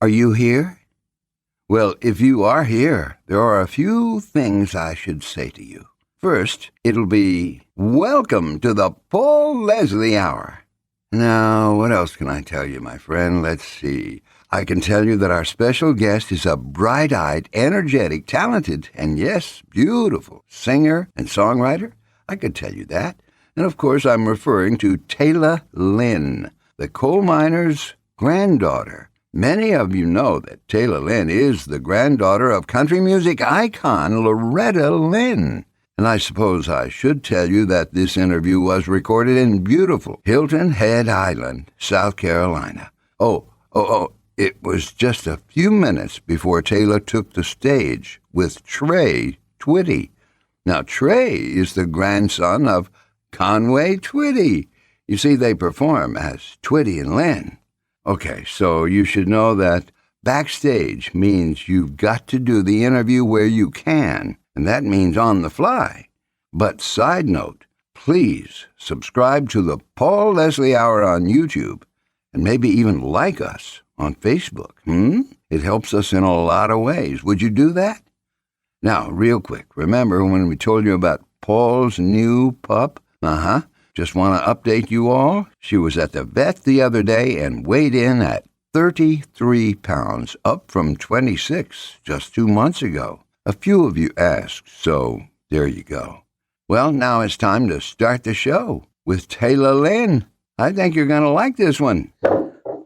Are you here? Well, if you are here, there are a few things I should say to you. First, it'll be welcome to the Paul Leslie Hour. Now, what else can I tell you, my friend? Let's see. I can tell you that our special guest is a bright-eyed, energetic, talented, and yes, beautiful singer and songwriter. I could tell you that. And of course, I'm referring to Tayla Lynn, the Coalminers Granddaughter. Many of you know that Tayla Lynn is the granddaughter of country music icon Loretta Lynn. And I suppose I should tell you that this interview was recorded in beautiful Hilton Head Island, South Carolina. It was just a few minutes before Tayla took the stage with Tre Twitty. Now, Tre is the grandson of Conway Twitty. You see, they perform as Twitty and Lynn. Okay, so you should know that backstage means you've got to do the interview where you can, and that means on the fly. But side note, please subscribe to the Paul Leslie Hour on YouTube, and maybe even like us on Facebook. It helps us in a lot of ways. Would you do that? Now, real quick, remember when we told you about Paul's new pup? Just want to update you all. She was at the vet the other day and weighed in at 33 pounds, up from 26 just 2 months ago. A few of you asked, so there you go. Well, now it's time to start the show with Tayla Lynn. I think you're going to like this one.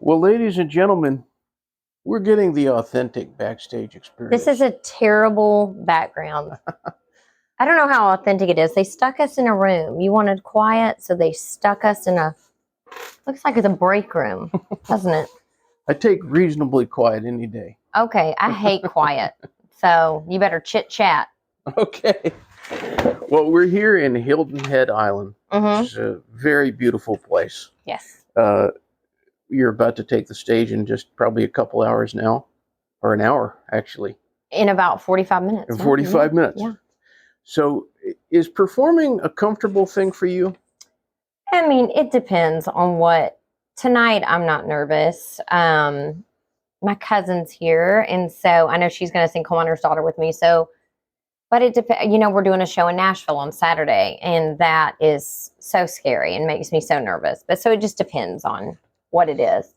Well, ladies and gentlemen, we're getting the authentic backstage experience. This is a terrible background. I don't know how authentic it is. They stuck us in a room. You wanted quiet, so they stuck us in looks like it's a break room, doesn't it? I take reasonably quiet any day. Okay, I hate quiet. So you better chit-chat. Okay. Well, we're here in Hilton Head Island, which is a very beautiful place. Yes. You're about to take the stage in just probably a couple hours now, or an hour, actually. In about 45 minutes. In 45 minutes. Yeah. So is performing a comfortable thing for you? I mean, it depends on what. Tonight, I'm not nervous. My cousin's here, and so I know she's going to sing Coalminers Granddaughter with me. So, but it depends. You know, we're doing a show in Nashville on Saturday, and that is so scary and makes me so nervous. But so it just depends on what it is.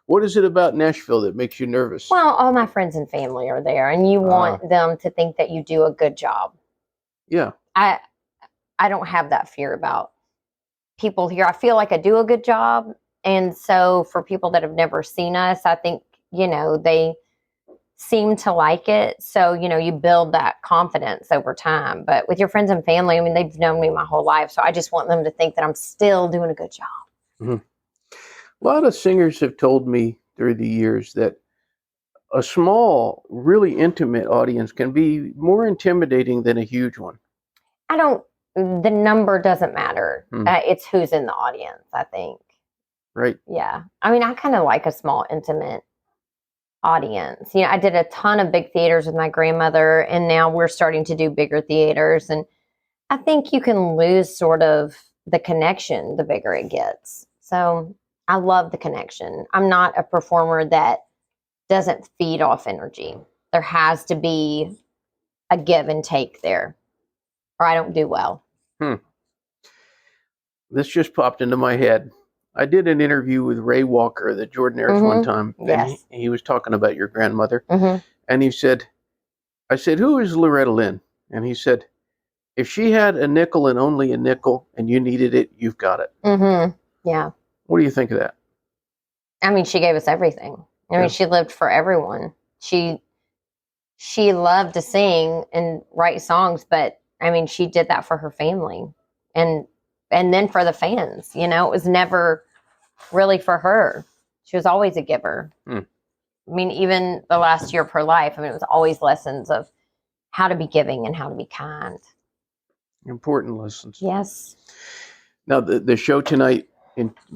What is it about Nashville that makes you nervous? Well, all my friends and family are there, and you want them to think that you do a good job. Yeah. I don't have that fear about people here. I feel like I do a good job. And so for people that have never seen us, I think, you know, they seem to like it. So, you know, you build that confidence over time. But with your friends and family, I mean, they've known me my whole life. So I just want them to think that I'm still doing a good job. Mm-hmm. A lot of singers have told me through the years that a small, really intimate audience can be more intimidating than a huge one. The number doesn't matter. It's who's in the audience, I think. Right. Yeah. I mean, I kind of like a small, intimate audience. You know, I did a ton of big theaters with my grandmother, and now we're starting to do bigger theaters. And I think you can lose sort of the connection the bigger it gets. So I love the connection. I'm not a performer that doesn't feed off energy. There has to be a give and take there, or I don't do well. This just popped into my head. I did an interview with Ray Walker, the Jordan Airs, one time. Yes. And he was talking about your grandmother. And he said, I said, who is Loretta Lynn? And he said, if she had a nickel and only a nickel and you needed it, you've got it. Yeah. What do you think of that? I mean, she gave us everything. I mean, she lived for everyone. She loved to sing and write songs, but I mean, she did that for her family and then for the fans. You know, it was never really for her. She was always a giver. I mean, even the last year of her life, I mean, it was always lessons of how to be giving and how to be kind. Important lessons. Yes. Now, the show tonight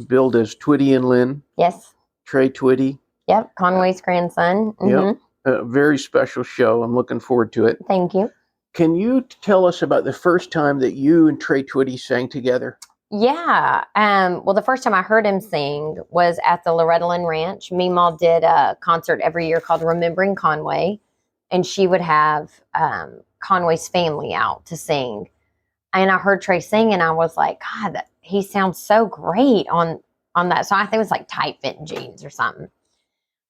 billed as Twitty and Lynn. Yes. Tre Twitty. Yep. Conway's grandson. Yep. A very special show. I'm looking forward to it. Thank you. Can you tell us about the first time that you and Tre Twitty sang together? Yeah. Well, the first time I heard him sing was at the Loretta Lynn Ranch. Meemaw did a concert every year called Remembering Conway, and she would have Conway's family out to sing. And I heard Tre sing, and I was like, God, he sounds so great on that song. I think it was like tight fitting jeans or something.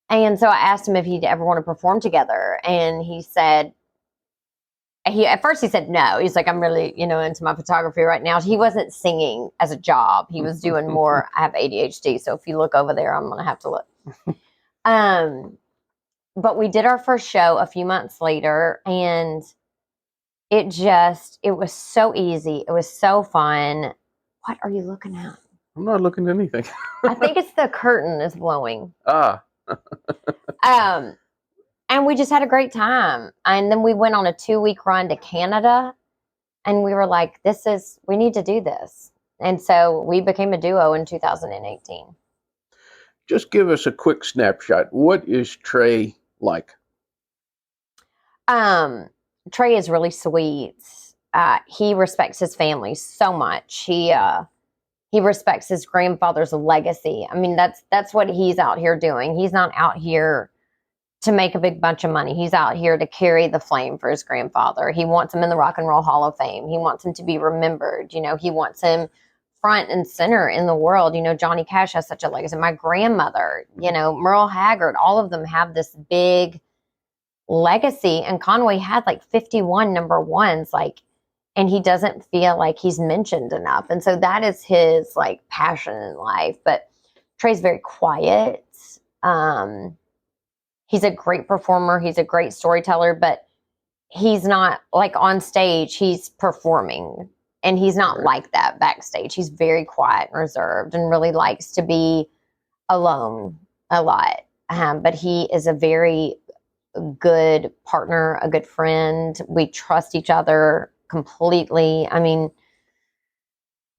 And so I asked him if he'd ever want to perform together, and he said, at first he said no. He's like, I'm really, into my photography right now. He wasn't singing as a job. He was doing more. I have ADHD, so if you look over there, I'm gonna have to look. But we did our first show a few months later, and it was so easy. It was so fun. What are you looking at? I'm not looking at anything. I think it's the curtain is blowing. Ah. And we just had a great time. And then we went on a 2-week run to Canada, and we were like, we need to do this. And so we became a duo in 2018. Just give us a quick snapshot. What is Tre like? Tre is really sweet. He respects his family so much. He respects his grandfather's legacy. I mean, that's what he's out here doing. He's not out here to make a big bunch of money. He's out here to carry the flame for his grandfather. He wants him in the Rock and Roll Hall of Fame. He wants him to be remembered. He wants him front and center in the world. Johnny Cash has such a legacy. My grandmother, Merle Haggard, all of them have this big legacy. And Conway had like 51 number ones, and he doesn't feel like he's mentioned enough. And so that is his passion in life. But Tre's very quiet. He's a great performer. He's a great storyteller, but he's not on stage. He's performing, and he's not like that backstage. He's very quiet and reserved and really likes to be alone a lot. But he is a very good partner, a good friend. We trust each other completely. I mean,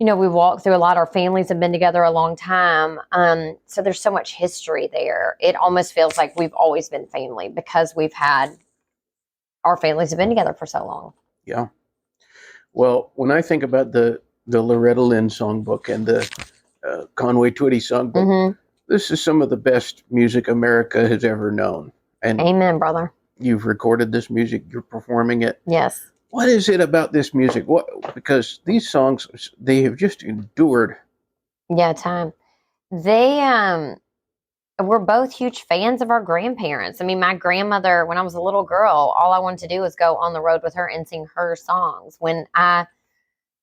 we walked through a lot. Our families have been together a long time. So there's so much history there. It almost feels like we've always been family because our families have been together for so long. Yeah. Well, when I think about the Loretta Lynn songbook and the Conway Twitty songbook, this is some of the best music America has ever known. And amen, brother. You've recorded this music. You're performing it. Yes. What is it about this music? Because these songs, they have just endured. Yeah, time. They we're both huge fans of our grandparents. I mean, my grandmother, when I was a little girl, all I wanted to do was go on the road with her and sing her songs. When I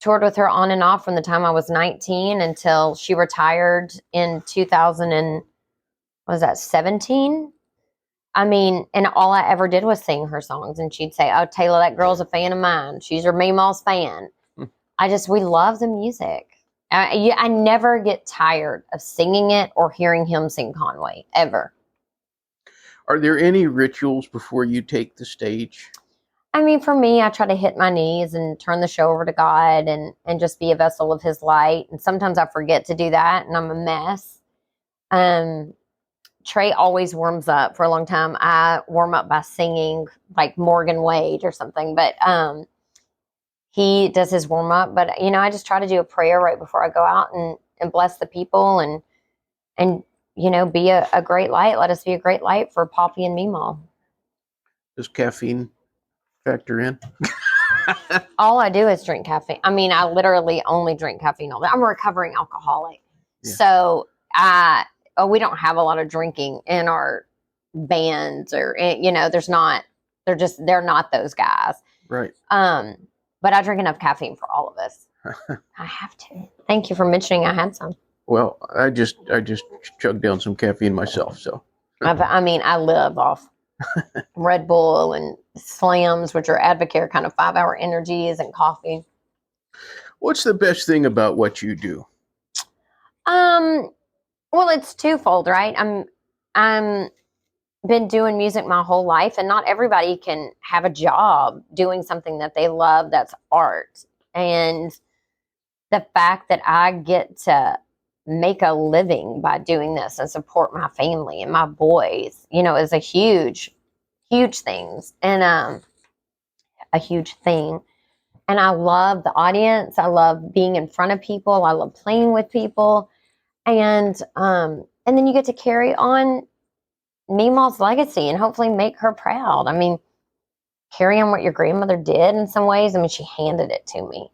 toured with her on and off from the time I was 19 until she retired in 2017. I mean, and all I ever did was sing her songs, and she'd say, "Oh, Tayla, that girl's a fan of mine. She's her Meemaw's fan." We love the music. I never get tired of singing it or hearing him sing Conway, ever. Are there any rituals before you take the stage? I mean, for me, I try to hit my knees and turn the show over to God and just be a vessel of his light. And sometimes I forget to do that, and I'm a mess. Tre always warms up. For a long time, I warm up by singing like Morgan Wade or something, but he does his warm up. But I just try to do a prayer right before I go out and bless the people and be a great light. Let us be a great light for Poppy and Meemaw. Does caffeine factor in? All I do is drink caffeine. I mean, I literally only drink caffeine all day. I'm a recovering alcoholic, so we don't have a lot of drinking in our bands or, they're not those guys. Right. But I drink enough caffeine for all of us. I have to. Thank you for mentioning I had some. Well, I just chugged down some caffeine myself. So, I live off Red Bull and Slams, which are Advocare kind of 5-hour energies, and coffee. What's the best thing about what you do? Well, it's twofold, right? I'm been doing music my whole life, and not everybody can have a job doing something that they love that's art. And the fact that I get to make a living by doing this and support my family and my boys, is a huge, huge thing. And a huge thing. And I love the audience. I love being in front of people. I love playing with people. And then you get to carry on Meemaw's legacy and hopefully make her proud. I mean, carry on what your grandmother did in some ways. I mean, she handed it to me.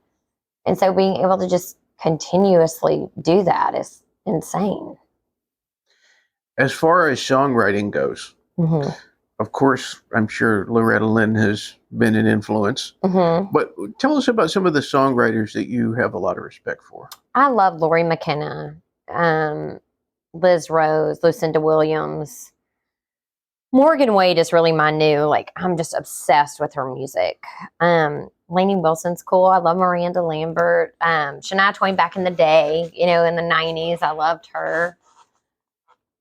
And so being able to just continuously do that is insane. As far as songwriting goes, of course, I'm sure Loretta Lynn has been an influence. But tell us about some of the songwriters that you have a lot of respect for. I love Lori McKenna, Liz Rose, Lucinda Williams. Morgan Wade is really my new, like, I'm just obsessed with her music. Lainey Wilson's cool. I love Miranda Lambert. Shania Twain back in the day, in the 90s. I loved her.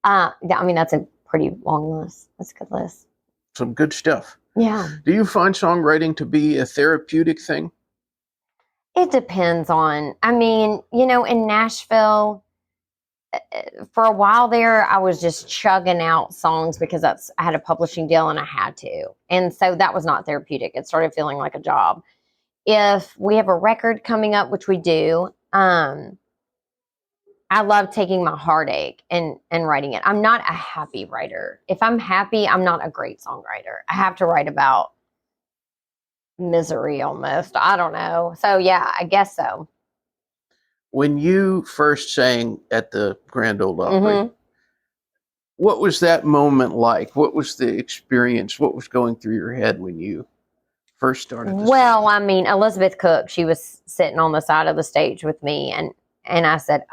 I mean, that's a pretty long list. That's a good list. Some good stuff. Yeah. Do you find songwriting to be a therapeutic thing? It depends on, I mean, in Nashville, for a while there, I was just chugging out songs because I had a publishing deal and I had to. And so that was not therapeutic. It started feeling like a job. If we have a record coming up, which we do, I love taking my heartache and writing it. I'm not a happy writer. If I'm happy, I'm not a great songwriter. I have to write about misery almost. I don't know. So yeah, I guess so. When you first sang at the Grand Ole Opry, what was that moment like? What was the experience? What was going through your head when you first started? Well, I mean, Elizabeth Cook, she was sitting on the side of the stage with me, and I said,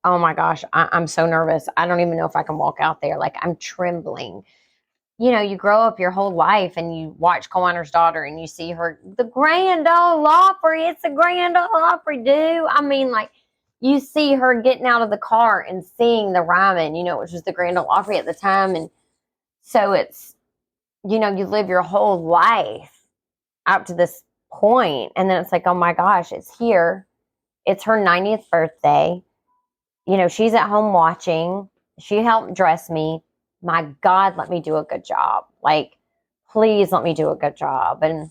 oh my gosh, I'm so nervous. I don't even know if I can walk out there. Like, I'm trembling. You grow up your whole life and you watch Coalminers Daughter and you see her, the Grand Ole Opry. It's the Grand Ole Opry, dude. I mean, like, you see her getting out of the car and seeing the Ryman, which was the Grand Ole Opry at the time. And so it's, you live your whole life up to this point. And then it's like, oh my gosh, it's here. It's her 90th birthday. She's at home watching. She helped dress me. My God, let me do a good job. Like, please let me do a good job. And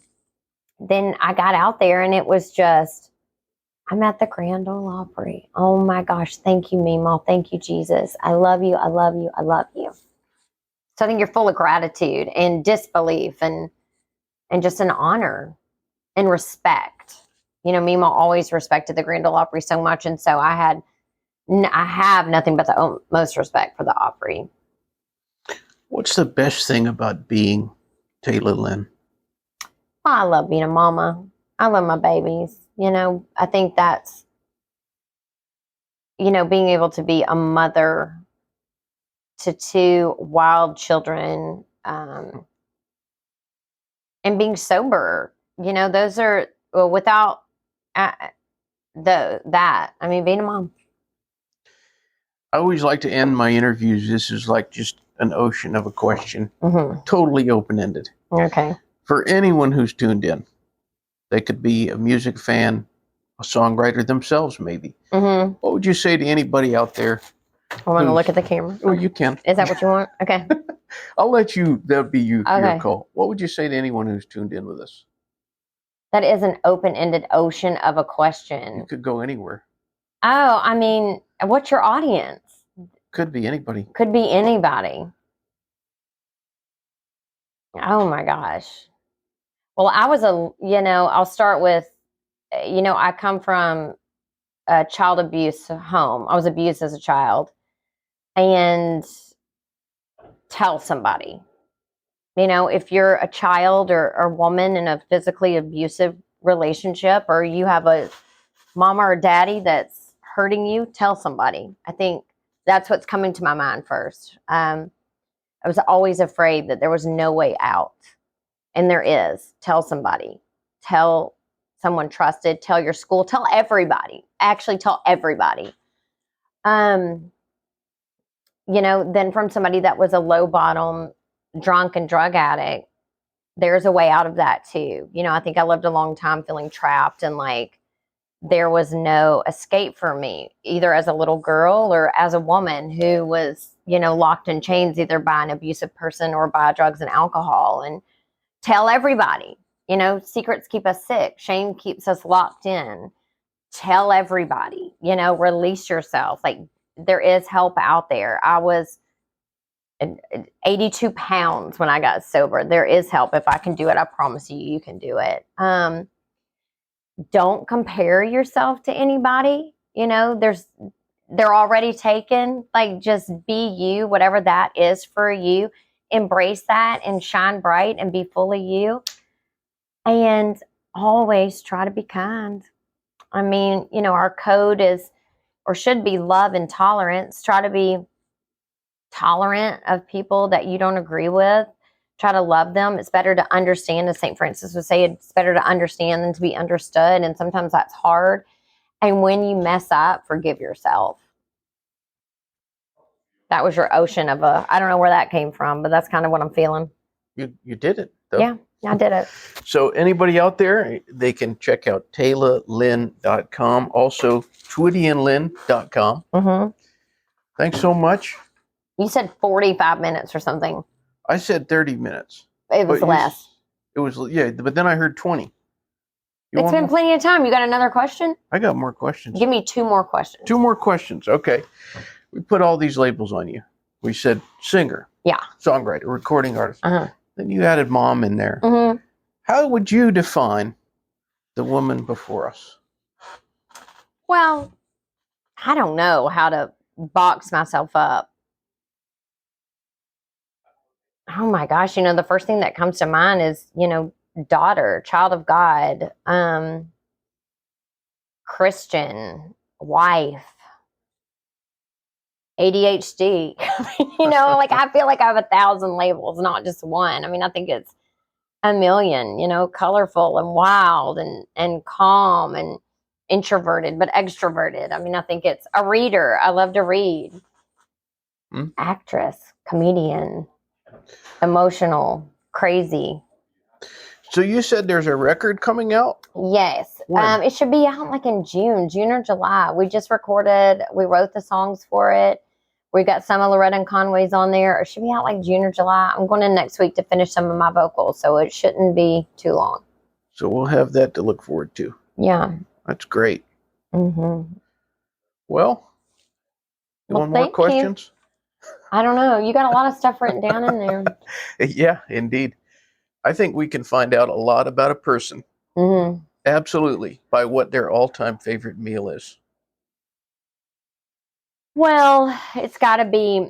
then I got out there and it was just, I'm at the Grand Ole Opry. Oh my gosh. Thank you, Meemaw. Thank you, Jesus. I love you. I love you. I love you. So I think you're full of gratitude and disbelief and just an honor and respect. Meemaw always respected the Grand Ole Opry so much. And so I have nothing but the most respect for the Opry. What's the best thing about being Tayla Lynn? I love being a mama. I love my babies. I think that's, being able to be a mother to two wild children, and being sober, those are, without that, I mean, being a mom. I always like to end my interviews. This is like just an ocean of a question, totally open-ended. Okay. For anyone who's tuned in, they could be a music fan, a songwriter themselves, maybe. What would you say to anybody out there? I want to look at the camera. Oh, you can. Is that what you want? Okay. I'll let you. That'll be your Okay. call. What would you say to anyone who's tuned in with us? That is an open-ended ocean of a question. You could go anywhere. Oh, I mean, what's your audience? Could be anybody. Could be anybody. Oh my gosh. Well, I'll start with, I come from a child abuse home. I was abused as a child. And tell somebody, if you're a child or a woman in a physically abusive relationship, or you have a mama or daddy that's hurting you, tell somebody. I think that's what's coming to my mind first. I was always afraid that there was no way out. And there is. Tell somebody. Tell someone trusted. Tell your school. Tell everybody. Actually, tell everybody. Then from somebody that was a low bottom, drunk and drug addict, there's a way out of that too. I think I lived a long time feeling trapped and like there was no escape for me, either as a little girl or as a woman who was, locked in chains either by an abusive person or by drugs and alcohol. And tell everybody, You know, secrets keep us sick. Shame keeps us locked in. Tell everybody, you know, release yourself. Like, there is help out there. I was 82 pounds when I got sober. There is help. If I can do it, I promise you, you can do it. Don't compare yourself to anybody. You know, they're already taken. Like, just be you, whatever that is for you. Embrace that and shine bright and be full of you. And always try to be kind. I mean, you know, our code is, or should be, love and tolerance. Try to be tolerant of people that you don't agree with. Try to love them. It's better to understand, as St. Francis would say, it's better to understand than to be understood. And sometimes that's hard. And when you mess up, forgive yourself. That was your ocean of I don't know where that came from, but that's kind of what I'm feeling. You did it, though. Yeah, I did it. So anybody out there, they can check out TaylaLynn.com. Also, TwittyandLynn.com. Mm-hmm. Thanks so much. You said 45 minutes or something. I said 30 minutes. It was less. It was, yeah, but then I heard 20. It's been plenty of time. You got another question? I got more questions. Give me 2 more questions. 2 more questions. Okay. We put all these labels on you. We said singer. Yeah. Songwriter, recording artist. Uh-huh. Then you added mom in there. Mm-hmm. How would you define the woman before us? Well, I don't know how to box myself up. Oh my gosh, you know, the first thing that comes to mind is, you know, daughter, child of God, Christian, wife, ADHD. You know, like, I feel like I have 1,000 labels, not just one. I mean, I think it's a million, you know, colorful and wild and calm and introverted, but extroverted. I mean, I think it's a reader. I love to read. Actress, comedian, emotional, crazy. So you said there's a record coming out? Yes. When? It should be out like in June or July. We just recorded, we wrote the songs for it. We got some of Loretta and Conway's on there. It should be out like June or July. I'm going in next week to finish some of my vocals, so it shouldn't be too long. So we'll have that to look forward to. Yeah. That's great. Mm-hmm. Well, you want more questions? I don't know. You got a lot of stuff written down in there. Yeah, indeed. I think we can find out a lot about a person. Mm-hmm. Absolutely. By what their all-time favorite meal is. Well, it's got to be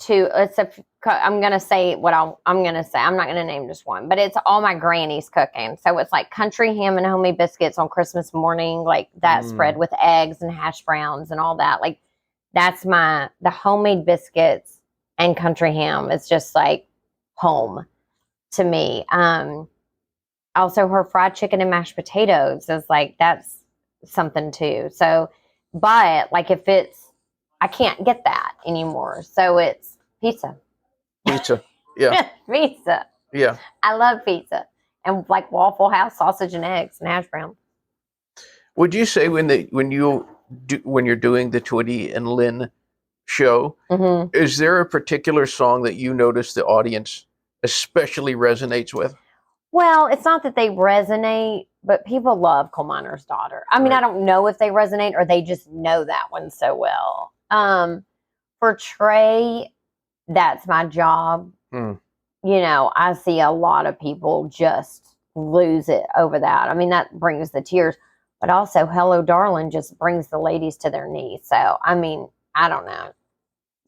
I'm going to say what I'm going to say. I'm not going to name just one, but it's all my granny's cooking. So it's like country ham and homemade biscuits on Christmas morning, like that spread with eggs and hash browns and all that. Like, that's the homemade biscuits and country ham. It's just like home to me. Also, her fried chicken and mashed potatoes is like, that's something too. So, but like, I can't get that anymore. So it's pizza. Pizza. Yeah. Pizza. Yeah. I love pizza. And like Waffle House sausage and eggs and hash brown. Would you say when you're doing the Twitty and Lynn show, is there a particular song that you notice the audience especially resonates with? Well, it's not that they resonate, but people love Coalminers Daughter. I mean, right. I don't know if they resonate or they just know that one so well. For Tre, that's my job. You know, I see a lot of people just lose it over that. I mean, that brings the tears. But also, Hello, Darling just brings the ladies to their knees. So, I mean, I don't know.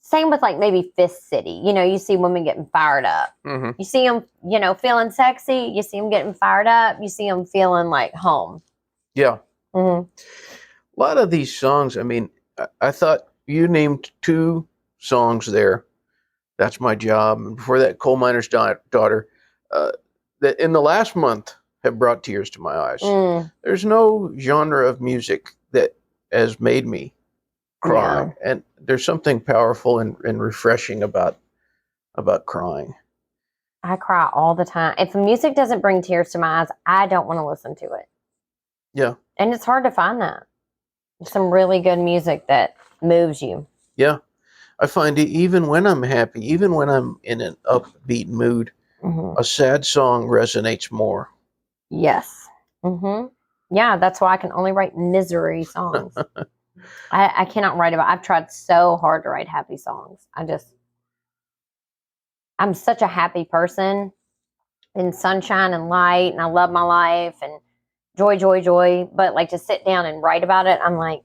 Same with like maybe Fifth City. You know, you see women getting fired up. You see them, you know, feeling sexy. You see them getting fired up. You see them feeling like home. Yeah. A lot of these songs, I mean, I thought you named 2 songs there. That's My Job. And before that, Coalminers Daughter. That in the last month have brought tears to my eyes. There's no genre of music that has made me cry. Yeah. And there's something powerful and refreshing about crying. I cry all the time. If the music doesn't bring tears to my eyes, I don't want to listen to it. Yeah. And it's hard to find that. Some really good music that moves you. Yeah. I find it even when I'm happy, even when I'm in an upbeat mood, a sad song resonates more. Yes. Yeah, that's why I can only write misery songs. I cannot write about. I've tried so hard to write happy songs. I'm such a happy person, and sunshine and light, and I love my life and joy, joy, joy. But like to sit down and write about it, I'm like,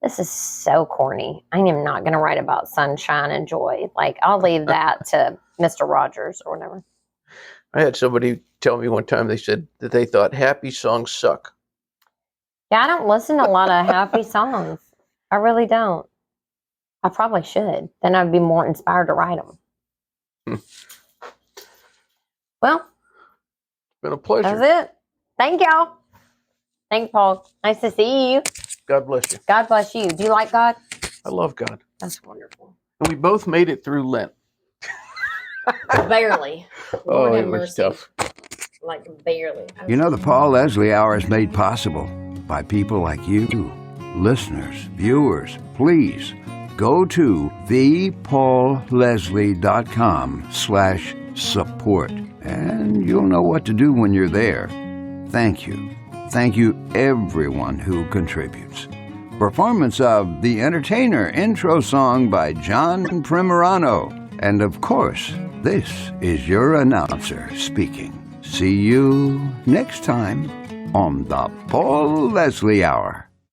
this is so corny. I am not going to write about sunshine and joy. Like, I'll leave that to Mr. Rogers or whatever. I had somebody tell me one time, they said that they thought happy songs suck. Yeah, I don't listen to a lot of happy songs. I really don't. I probably should. Then I'd be more inspired to write them. Well, it's been a pleasure. That's it. Thank y'all. Thank Paul. Nice to see you. God bless you. God bless you. Do you like God? I love God. That's wonderful. And we both made it through Lent. Barely. Oh, Lord it have was mercy. tough. Like barely. You know, the Paul Leslie Hour is made possible by people like you, listeners, viewers. Please go to thepaulleslie.com/support, and you'll know what to do when you're there. Thank you. Thank you, everyone who contributes. Performance of The Entertainer intro song by John Primorano. And of course, this is your announcer speaking. See you next time on the Paul Leslie Hour.